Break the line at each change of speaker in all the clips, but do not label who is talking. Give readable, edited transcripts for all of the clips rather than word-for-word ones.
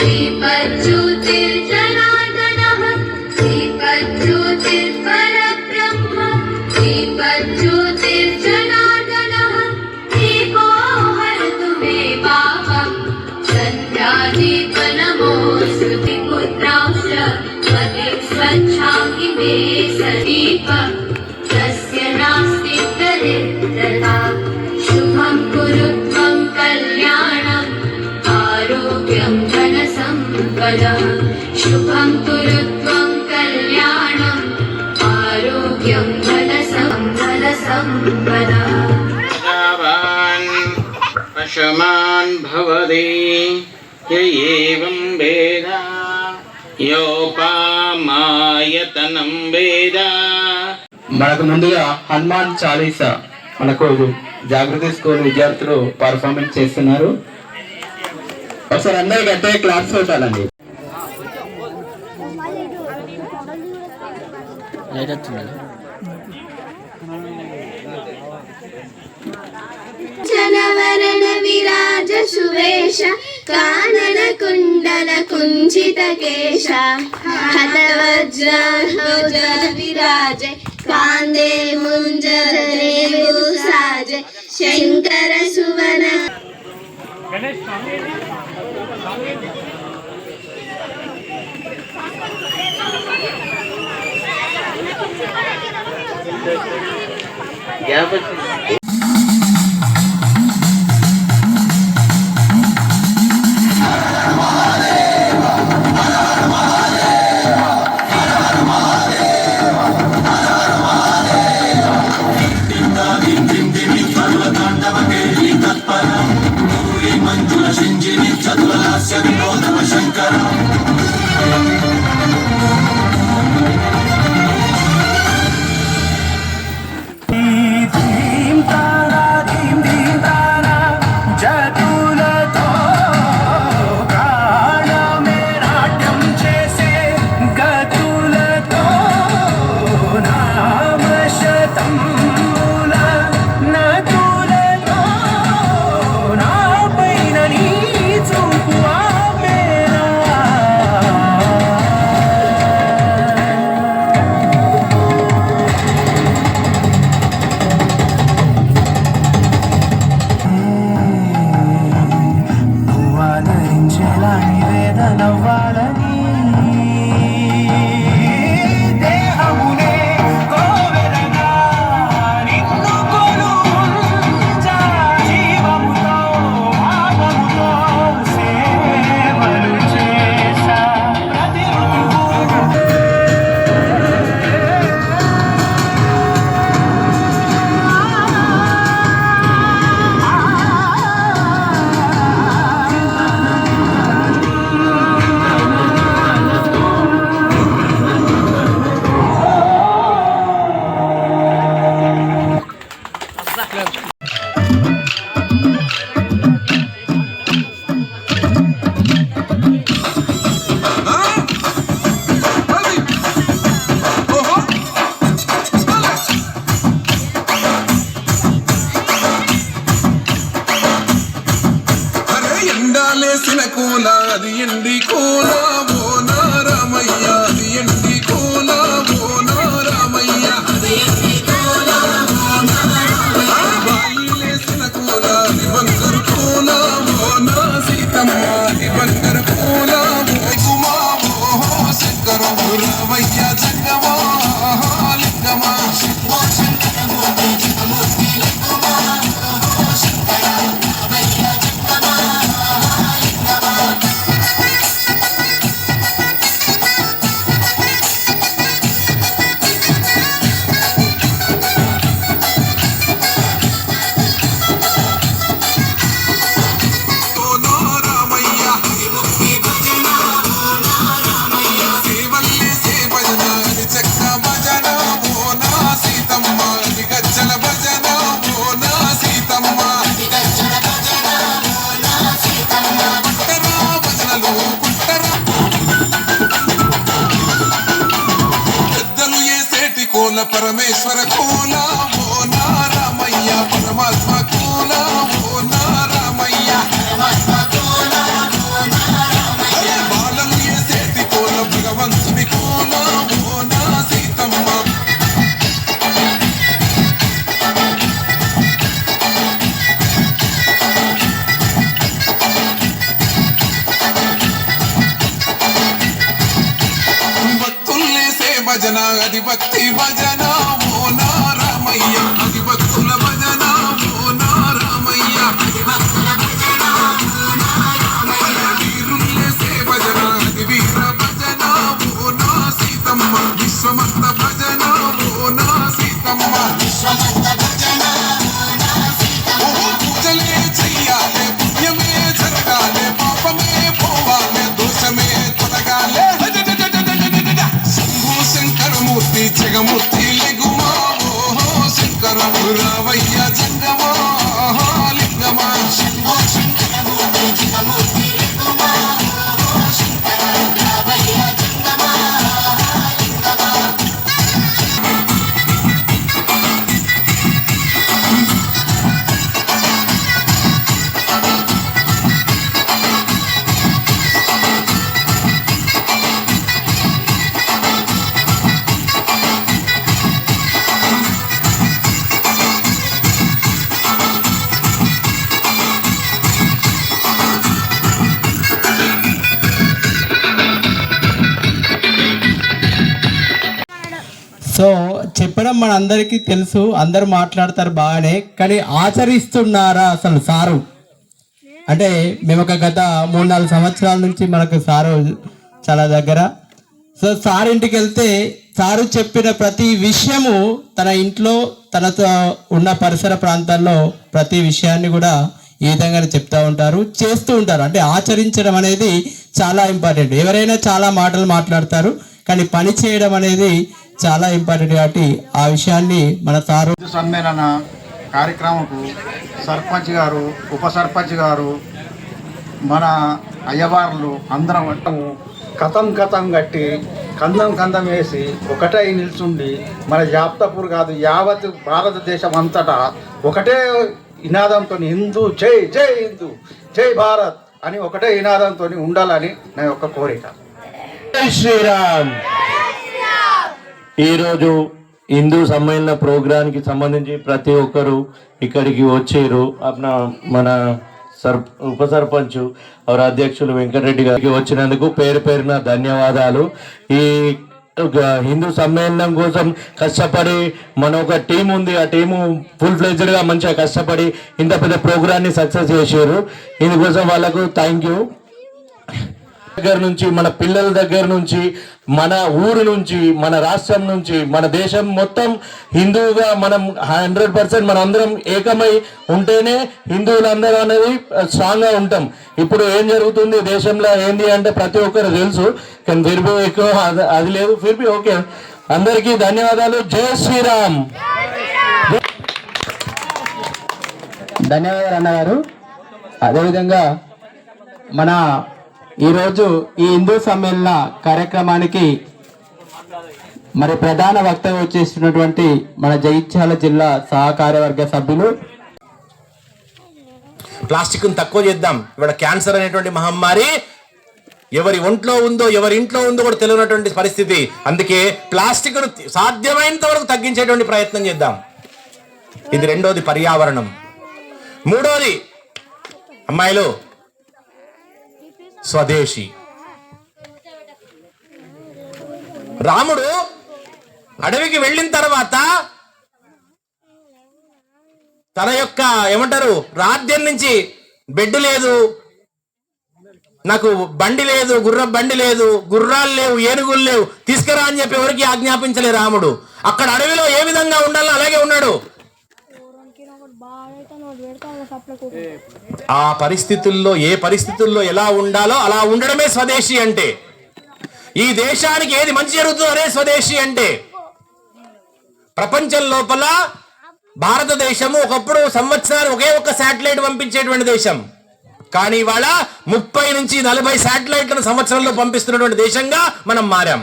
श्रीपज्योतिर्जनार्दनः श्रीपज्योतिर्परब्रह्म श्रीपज्योतिर्जनार्दनः एको हरतु मे पापम् सन्ध्यादीपनमोऽस्तु पुत्रांश पतिं स्वच्छामि मे सदीपम् तस्य नास्ति दरिद्रता शुभं कुरु त्वं कल्याणम् आरोग्यं धनसम्पदः शुभं कुरु त्वं कल्याणम् आरोग्यं धनसम्पदः
पशुमान् भवति य एवं वेद योपामायतनं वेद।
మనకు ముందుగా హనుమాన్ చాలీసా మనకు జాగృతి స్కూల్ విద్యార్థులు పర్ఫార్మెన్స్ చేస్తున్నారు. ఒకసారి అందరూ గట్టిగా క్లాప్స్ కొట్టాలండి.
जनवरण विराज सुवेश कानन कुंडल कुंचित केश हतवज्र विराज कांदे मुंजरे साज शंकर सुवन
परमेश्वर कोला वो नारामయ్య परमात्मा कोला वो नारामయ్య परमात्मा कोला वो नारामయ్య భజన అది భక్తి భజన ఓ నారామయ్య అది భక్తుల భజన ఓ నారామయ్య వీరుల్లేసే భజన అది వీర భజన ఓ నా సీతమ్మ విశ్వమంత భజన ఓ నా సీతమ్మ పూజలే చెయ్యాలే పుణ్యమే జరగాలే పాపమే పోవాలే దోషమే తొలగాలే శంభో శంకరమూర్తి జగమూర్తి లెగుమా ఓహో శంకరము రావయ్య జంగమా లింగమా శంభో శంకరమూర్తి జగమూర్తి లెగుమా ఓహో శంకరము రావయ్య జంగమా లింగమా.
సో చెప్పడం మన అందరికీ తెలుసు, అందరు మాట్లాడతారు బాగానే, కానీ ఆచరిస్తున్నారా అసలు సారు? అంటే మేము ఒక గత 3-4 సంవత్సరాల నుంచి మనకు సారు చాలా దగ్గర. సో సార్ ఇంటికి వెళ్తే సారు చెప్పిన ప్రతి విషయము తన ఇంట్లో తనతో ఉన్న పరిసర ప్రాంతాల్లో ప్రతి విషయాన్ని కూడా ఈ విధంగానే చెప్తూ ఉంటారు, చేస్తూ ఉంటారు. అంటే ఆచరించడం అనేది చాలా ఇంపార్టెంట్. ఎవరైనా చాలా మాటలు మాట్లాడతారు, కానీ పని చేయడం అనేది చాలా ఇంపార్టెంట్. కాబట్టి ఆ విషయాన్ని మన సారు
సమ్మేళన కార్యక్రమంకు సర్పంచ్ గారు, ఉప సర్పంచ్ గారు, మన అయ్యవార్లు అందరం కథం కట్టి కందం వేసి ఒకటే నిల్చుండి మన జాప్తాపూర్ కాదు యావత్ భారతదేశం అంతటా ఒకటే నినాదంతో హిందూ జై జై హిందూ జై భారత్ అని ఒకటే నినాదంతో ఉండాలని నా యొక్క కోరిక.
జై శ్రీరామ్. ఈరోజు హిందూ సమ్మేళన ప్రోగ్రాంకి సంబంధించి ప్రతి ఒక్కరు ఇక్కడికి వచ్చారు. మన ఉప సర్పంచ్ అవర్ అధ్యక్షులు వెంకటరెడ్డి గారికి వచ్చినందుకు పేరున ధన్యవాదాలు. ఈ హిందూ సమ్మేళనం కోసం కష్టపడి మన ఒక టీం ఉంది, ఆ టీము ఫుల్ ఫ్లెడ్జ్డ్గా మంచిగా కష్టపడి ఇంత పెద్ద ప్రోగ్రాన్ని సక్సెస్ చేశారు. ఇందుకోసం వాళ్ళకు థ్యాంక్ యూ. దగ్గర నుంచి మన పిల్లల దగ్గర నుంచి మన ఊరు నుంచి మన రాష్ట్రం నుంచి మన దేశం మొత్తం హిందువుగా మనం 100% మనం అందరం ఏకమై ఉంటేనే హిందువులందరూ అనేది స్ట్రాంగ్గా ఉంటాం. ఇప్పుడు ఏం జరుగుతుంది దేశంలో ఏంది అంటే ప్రతి ఒక్కరు తెలుసు, కానీ ఫిర్బీ ఎక్కువ అది లేదు. ఫిర్బీ ఓకే. అందరికీ ధన్యవాదాలు. జై శ్రీరామ్.
ధన్యవాదాలు అన్నగారు. అదేవిధంగా మన ఈరోజు ఈ హిందూ సమ్మేళన కార్యక్రమానికి మరి ప్రధాన వక్తగా వచ్చేసినటువంటి మన జగిత్యాల జిల్లా సహకార్యవర్గ సభ్యులు.
ప్లాస్టిక్ను తక్కువ చేద్దాం. ఇవాళ క్యాన్సర్ అనేటువంటి మహమ్మారి ఎవరి ఇంట్లో ఉందో కూడా తెలియనటువంటి పరిస్థితి. అందుకే ప్లాస్టిక్ను సాధ్యమైనంత వరకు తగ్గించేటువంటి ప్రయత్నం చేద్దాం. ఇది రెండోది పర్యావరణం. మూడోది అమ్మాయిలు స్వదేశీ. రాముడు అడవికి వెళ్ళిన తర్వాత తన యొక్క ఏమంటారు రాజ్యం నుంచి బెడ్ లేదు, నాకు బండి లేదు, బండి లేదు, గుర్రాలు లేవు, ఏనుగులు లేవు, తీసుకురా అని చెప్పి ఎవరికి ఆజ్ఞాపించలే రాముడు. అక్కడ అడవిలో ఏ విధంగా ఉండాలో అలాగే ఉన్నాడు. ఆ పరిస్థితుల్లో ఏ పరిస్థితుల్లో ఎలా ఉండాలో అలా ఉండడమే స్వదేశీ అంటే. ఈ దేశానికి ఏది మంచి జరుగుతుందో అదే స్వదేశీ అంటే. ప్రపంచం లోపల భారతదేశము ఒకప్పుడు సంవత్సరానికి ఒకే ఒక్క శాటిలైట్ పంపించేటువంటి దేశం. కానీ ఇవాళ 30 నుంచి 40 శాటిలైట్లను సంవత్సరంలో పంపిస్తున్నటువంటి దేశంగా మనం మారాం.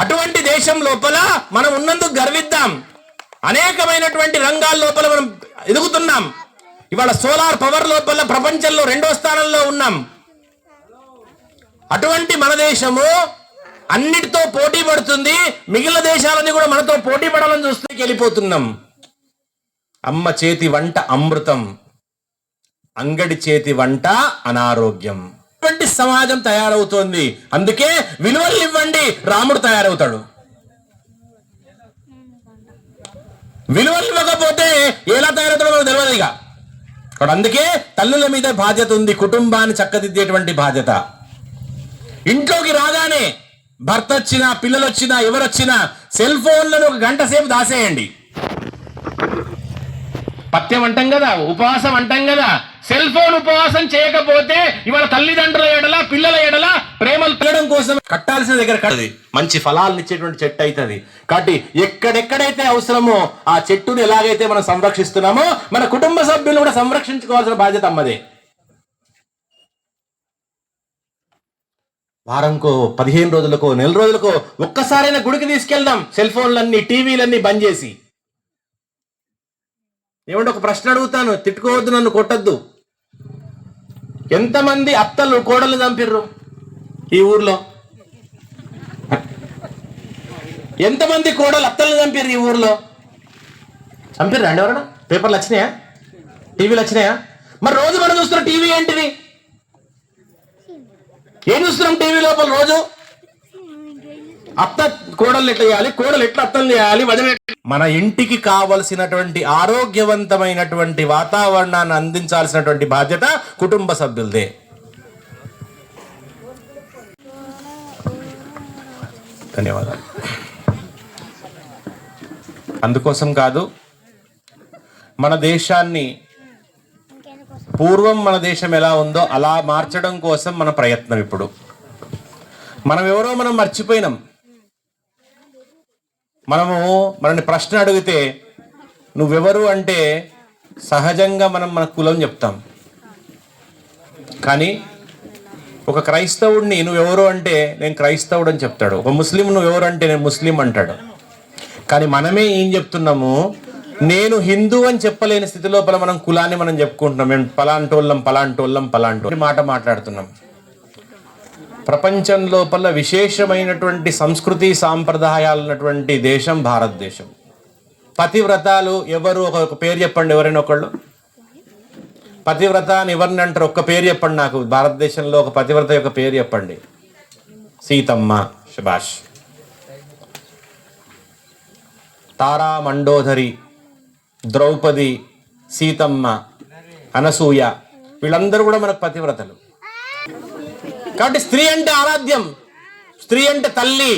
అటువంటి దేశం లోపల మనం ఉన్నందుకు గర్విద్దాం. అనేకమైనటువంటి రంగాల లోపల మనం ఎదుగుతున్నాం. ఇవాళ సోలార్ పవర్ లోపల ప్రపంచంలో 2వ స్థానంలో ఉన్నాం. అటువంటి మన దేశము అన్నిటితో పోటీ పడుతుంది. మిగిలిన దేశాలన్నీ కూడా మనతో పోటీ పడాలని చూస్తూ వెళ్ళిపోతున్నాం. అమ్మ చేతి వంట అమృతం, అంగడి చేతి వంట అనారోగ్యం. అటువంటి సమాజం తయారవుతోంది. అందుకే విలువలు ఇవ్వండి, రాముడు తయారవుతాడు. విలువలు ఇవ్వకపోతే ఎలా తయారవుతాడో మనకు తెలియదు ఇక. అందుకే తల్లుల మీద బాధ్యత ఉంది, కుటుంబాన్ని చక్కదిద్దేటువంటి బాధ్యత. ఇంట్లోకి రాగానే భర్త వచ్చినా, పిల్లలు వచ్చినా, ఎవరొచ్చినా సెల్ ఫోన్లను 1 గంట సేపు దాసేయండి. పథ్యం అంటాం కదా, ఉపవాసం అంటాం కదా. సెల్ ఫోన్ ఉపవాసం చేయకపోతే ఇవాళ తల్లిదండ్రుల ఎడల, పిల్లల ఎడల ప్రేమలు పెరగడం కోసం కట్టాల్సిన దగ్గర కట్టది, మంచి ఫలాలను ఇచ్చేటువంటి చెట్టు అవుతుంది. కాబట్టి ఎక్కడెక్కడైతే అవసరమో ఆ చెట్టుని ఎలాగైతే మనం సంరక్షిస్తున్నామో మన కుటుంబ సభ్యులు కూడా సంరక్షించుకోవాల్సిన బాధ్యత అమ్మదే. వారంకో, 15 రోజులకో, నెల రోజులకో ఒక్కసారైనా గుడికి తీసుకెళ్దాం. సెల్ ఫోన్లన్నీ, టీవీలన్నీ బంద్ చేసి. ఏమంటే ఒక ప్రశ్న అడుగుతాను, తిట్టుకోవద్దు, నన్ను కొట్టద్దు. ఎంతమంది అత్తలు కోడలు చంపిర్రు ఈ ఊర్లో? ఎంతమంది కోడలు అత్తలు చంపిర్రు ఈ ఊర్లో? చంపిర్రా అండి ఎవరన్నా? పేపర్లు వచ్చినాయా? టీవీలు వచ్చినాయా? మరి రోజు మనం చూస్తున్న టీవీ ఏంటిది? ఏం చూస్తున్నాం టీవీ లోపల రోజు? అత్త కోడలు ఎట్లా చేయాలి, కోడలు ఎట్లా అత్తలు చేయాలి, వదిన. మన ఇంటికి కావలసినటువంటి ఆరోగ్యవంతమైనటువంటి వాతావరణాన్ని అందించాల్సినటువంటి బాధ్యత కుటుంబ సభ్యులదే. ధన్యవాదాలు. అందుకోసం కాదు, మన దేశాన్ని పూర్వం మన దేశం ఎలా ఉందో అలా మార్చడం కోసం మన ప్రయత్నం. ఇప్పుడు మనం ఎవరో మనం మర్చిపోయినాం. మనని ప్రశ్న అడిగితే నువ్వెవరు అంటే సహజంగా మనం మన కులం చెప్తాం. కానీ ఒక క్రైస్తవుడిని నువ్వెవరు అంటే నేను క్రైస్తవుడు అని చెప్తాడు. ఒక ముస్లిం నువ్వెవరు అంటే నేను ముస్లిం అంటాడు. కానీ మనమే ఏం చెప్తున్నాము, నేను హిందూ అని చెప్పలేని స్థితి లోపల మనం కులాన్ని మనం చెప్పుకుంటున్నాం. మేము పలాంటోళ్ళం మాట మాట్లాడుతున్నాం. ప్రపంచం లోపల విశేషమైనటువంటి సంస్కృతి సాంప్రదాయాలు ఉన్నటువంటి దేశం భారతదేశం. పతివ్రతాలు ఎవరు? ఒక పేరు చెప్పండి, ఎవరైనా ఒకళ్ళు. పతివ్రత అని ఎవరిని అంటారు? ఒక్క పేరు చెప్పండి నాకు. భారతదేశంలో ఒక పతివ్రత యొక్క పేరు చెప్పండి. సీతమ్మ, శభాష్. తారా మండోదరి, ద్రౌపది, సీతమ్మ, అనసూయ, వీళ్ళందరూ కూడా మనకు పతివ్రతలు. కాబట్టి స్త్రీ అంటే ఆరాధ్యం, స్త్రీ అంటే తల్లి,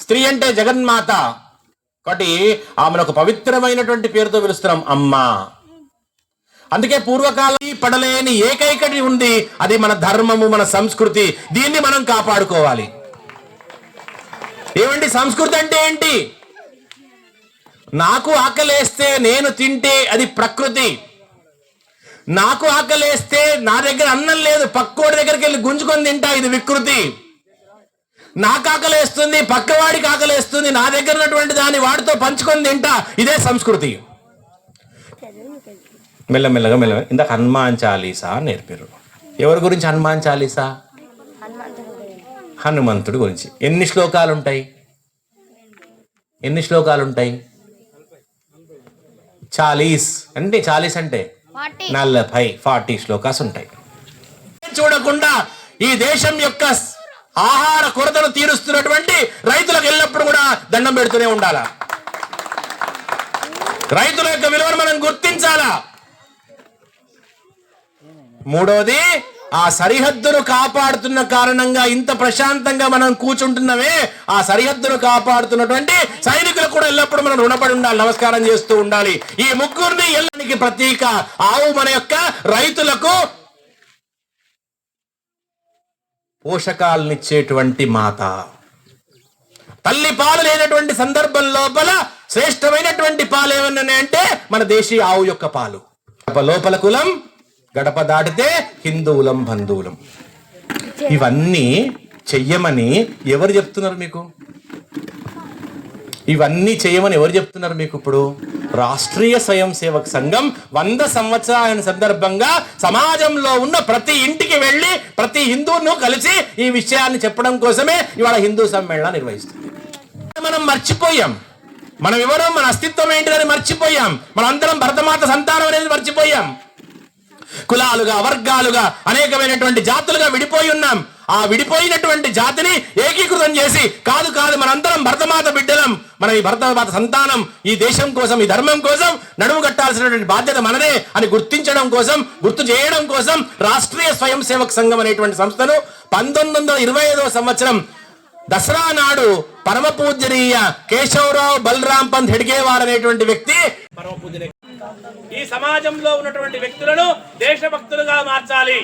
స్త్రీ అంటే జగన్మాత. కాబట్టి ఆమెను ఒక పవిత్రమైనటువంటి పేరుతో పిలుస్తున్నాం, అమ్మ. అందుకే పూర్వకాలం పడలేని ఏకైకటి ఉంది, అది మన ధర్మము, మన సంస్కృతి. దీన్ని మనం కాపాడుకోవాలి. ఏమండి సంస్కృతి అంటే ఏంటి? నాకు ఆకలేస్తే నేను తింటే అది ప్రకృతి. నాకు ఆకలేస్తే నా దగ్గర అన్నం లేదు, పక్కోడి దగ్గరికి వెళ్ళి గుంజుకొని తింటా, ఇది వికృతి. నాకు ఆకలేస్తుంది, పక్కవాడికి ఆకలేస్తుంది, నా దగ్గర ఉన్నటువంటి దాన్ని వాడితో పంచుకొని తింటా, ఇదే సంస్కృతి. మెల్లమెల్లగా ఇందాక హనుమాన్ చాలీసా నేర్పారు. ఎవరి గురించి హనుమాన్ చాలీసా? హనుమంతుడి గురించి. ఎన్ని శ్లోకాలు ఉంటాయి? చాలీస్ అంటే 40 శ్లోకాస్ ఉంటాయి. చూడకుండా ఈ దేశం యొక్క ఆహార కొరతను తీరుస్తున్నటువంటి రైతులకు ఎల్లప్పుడు కూడా దండం పెడుతూనే ఉండాలా. రైతుల యొక్క విలువను మనం గుర్తించాలా. మూడోది, ఆ సరిహద్దును కాపాడుతున్న కారణంగా ఇంత ప్రశాంతంగా మనం కూర్చుంటున్నవే, ఆ సరిహద్దును కాపాడుతున్నటువంటి సైనికులకు కూడా ఎల్లప్పుడూ మనం రుణపడి ఉండాలి, నమస్కారం చేస్తూ ఉండాలి. ఈ ముగ్గురిని ఎల్లనికి ప్రతీక. ఆవు మన యొక్క రైతులకు పోషకాలనిచ్చేటువంటి మాత. తల్లి పాలు లేనటువంటి సందర్భం లోపల శ్రేష్టమైనటువంటి పాలు ఏమన్నా అంటే మన దేశీయ ఆవు యొక్క పాలు. లోపల కులం, గడప దాటితే హిందువులం, బంధువులం. ఇవన్నీ చెయ్యమని ఎవరు చెప్తున్నారు మీకు? ఇవన్నీ చేయమని ఎవరు చెప్తున్నారు మీకు? ఇప్పుడు రాష్ట్రీయ స్వయం సేవక్ సంఘం 100 సంవత్సరాల సందర్భంగా సమాజంలో ఉన్న ప్రతి ఇంటికి వెళ్ళి ప్రతి హిందువును కలిసి ఈ విషయాన్ని చెప్పడం కోసమే ఇవాళ హిందూ సమ్మేళనం నిర్వహిస్తుంది. మనం మర్చిపోయాం, మనం ఎవరో, మన అస్తిత్వం ఏంటిదని మర్చిపోయాం. మనందరం భరతమాత సంతానం అనేది మర్చిపోయాం. కులాలుగా, వర్గాలుగా, అనేకమైనటువంటి జాతులుగా విడిపోయి ఉన్నాం. ఆ విడిపోయినటువంటి జాతిని ఏకీకృతం చేసి కాదు మనందరం భరతమాత బిడ్డలం, మనం ఈ భరతమాత సంతానం, ఈ దేశం కోసం, ఈ ధర్మం కోసం నడుము కట్టాల్సినటువంటి బాధ్యత మనదే అని గుర్తించడం కోసం, గుర్తు చేయడం కోసం రాష్ట్రీయ స్వయం సేవక్ సంఘం అనేటువంటి సంస్థను 1925వ సంవత్సరం దసరా నాడు పరమ పూజనీయ కేశవరావు బలరాం పంత్ హెడ్గేవార్ అనేటువంటి వ్యక్తి పరమ పూజనీయ ఈ సమాజంలో ఉన్నటువంటి వ్యక్తులను దేశభక్తులుగా మార్చాలి.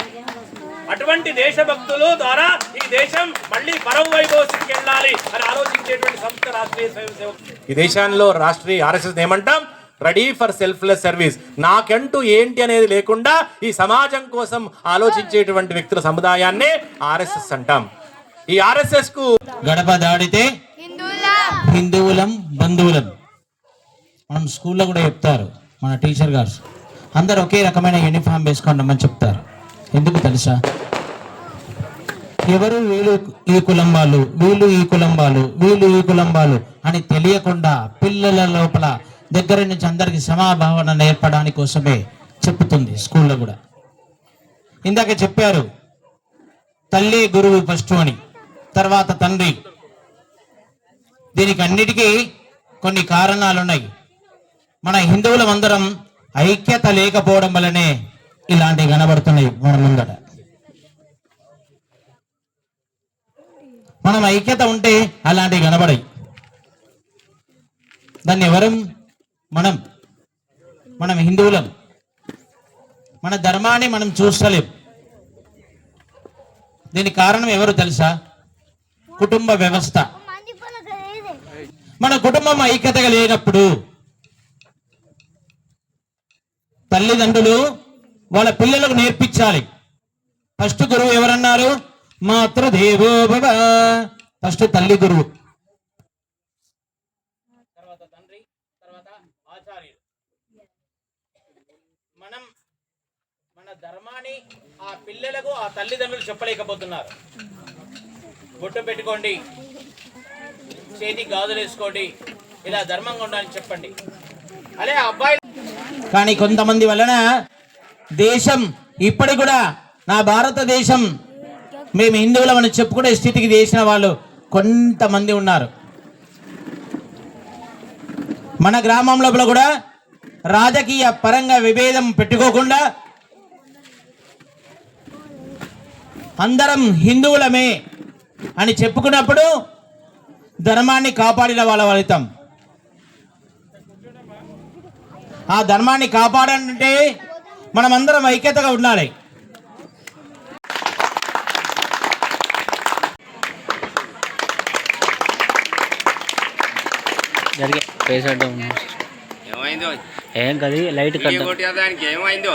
అటువంటి దేశభక్తులు ద్వారా ఈ దేశం మళ్ళీ పరమ వైభవస్థితికి వెళ్ళాలి అని ఆలోచించేటువంటి సంస్థ రాష్ట్రీయ స్వయం సేవక్. ఈ దేశంలో రాష్ట్రీయ RSS ఏమంటాం? Ready for selfless service. నాకంటూ ఏంటి అనేది లేకుండా ఈ సమాజం కోసం ఆలోచించేటువంటి వ్యక్తుల సముదాయాన్నే RSS అంటాం. ఈ RSS కు
గడప దాడితే హిందువులం బంధువులం. మనం స్కూల్లో కూడా చెప్తారు, మన టీచర్ గారు అందరు ఒకే రకమైన యూనిఫామ్ వేసుకొని రమ్మని చెప్తారు. ఎందుకు తెలుసా? ఎవరు వీళ్ళు ఈ కులం వాళ్ళు, వీళ్ళు ఈ కులం వాళ్ళు, వీళ్ళు ఈ కులం వాళ్ళు అని తెలియకుండా పిల్లల లోపల దగ్గర నుంచి అందరికి సమాభావన నేర్పడానికి కోసమే చెప్తుంది స్కూల్లో కూడా. ఇందాక చెప్పారు తల్లి గురువు ఫస్ట్ అని, తర్వాత తండ్రి. దీనికి అన్నిటికీ కొన్ని కారణాలు ఉన్నాయి. మన హిందువులం అందరం ఐక్యత లేకపోవడం వల్లనే ఇలాంటివి కనబడుతున్నాయి మన ముందట. మనం ఐక్యత ఉంటే అలాంటివి కనబడాయి. దాన్ని ఎవరం? మనం హిందువులం. మన ధర్మాన్ని మనం చూస్తలేం. దీనికి కారణం ఎవరు తెలుసా? కుటుంబ వ్యవస్థ. మన కుటుంబం ఐక్యతగా లేనప్పుడు తల్లిదండ్రులు వాళ్ళ పిల్లలకు నేర్పించాలి. ఫస్ట్ గురువు ఎవరన్నారు? మాతృదేవో భవ. ఫస్ట్ తల్లి గురువు, తర్వాత తండ్రి, తర్వాత ఆచార్యులు. మనం మన ధర్మాన్ని ఆ పిల్లలకు ఆ తల్లిదండ్రులు చెప్పలేకపోతున్నారు. బొట్టు పెట్టుకోండి, చేతికి గాజులు వేసుకోండి, ఇలా ధర్మంగా ఉండాలని చెప్పండి. అదే అబ్బాయి. కానీ కొంతమంది వలన దేశం ఇప్పటికి కూడా నా భారతదేశం మేము హిందువులమని చెప్పుకునే స్థితికి చేసిన వాళ్ళు కొంతమంది ఉన్నారు. మన గ్రామం లోపల కూడా రాజకీయ పరంగా విభేదం పెట్టుకోకుండా అందరం హిందువులమే అని చెప్పుకున్నప్పుడు ధర్మాన్ని కాపాడిన వాళ్ళ ఫలితం. ఆ ధర్మాన్ని కాపాడాలంటే మనమందరం ఐక్యతగా ఉండాలి.
ఏమైందో
ఏం కది లైట్
దానికి ఏమైందో.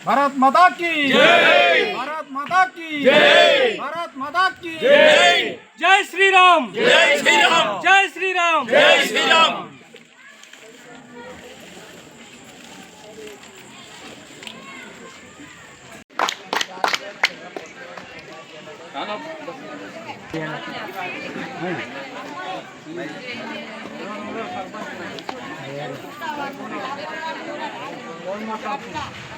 భారత్ మాతా కీ జై, భారత్ మాతా కీ జై, భారత్ మాతా కీ జై.
జై శ్రీరామ్, జై శ్రీరామ్, జై శ్రీరామ్, జై శ్రీరామ్.
Terima kasih.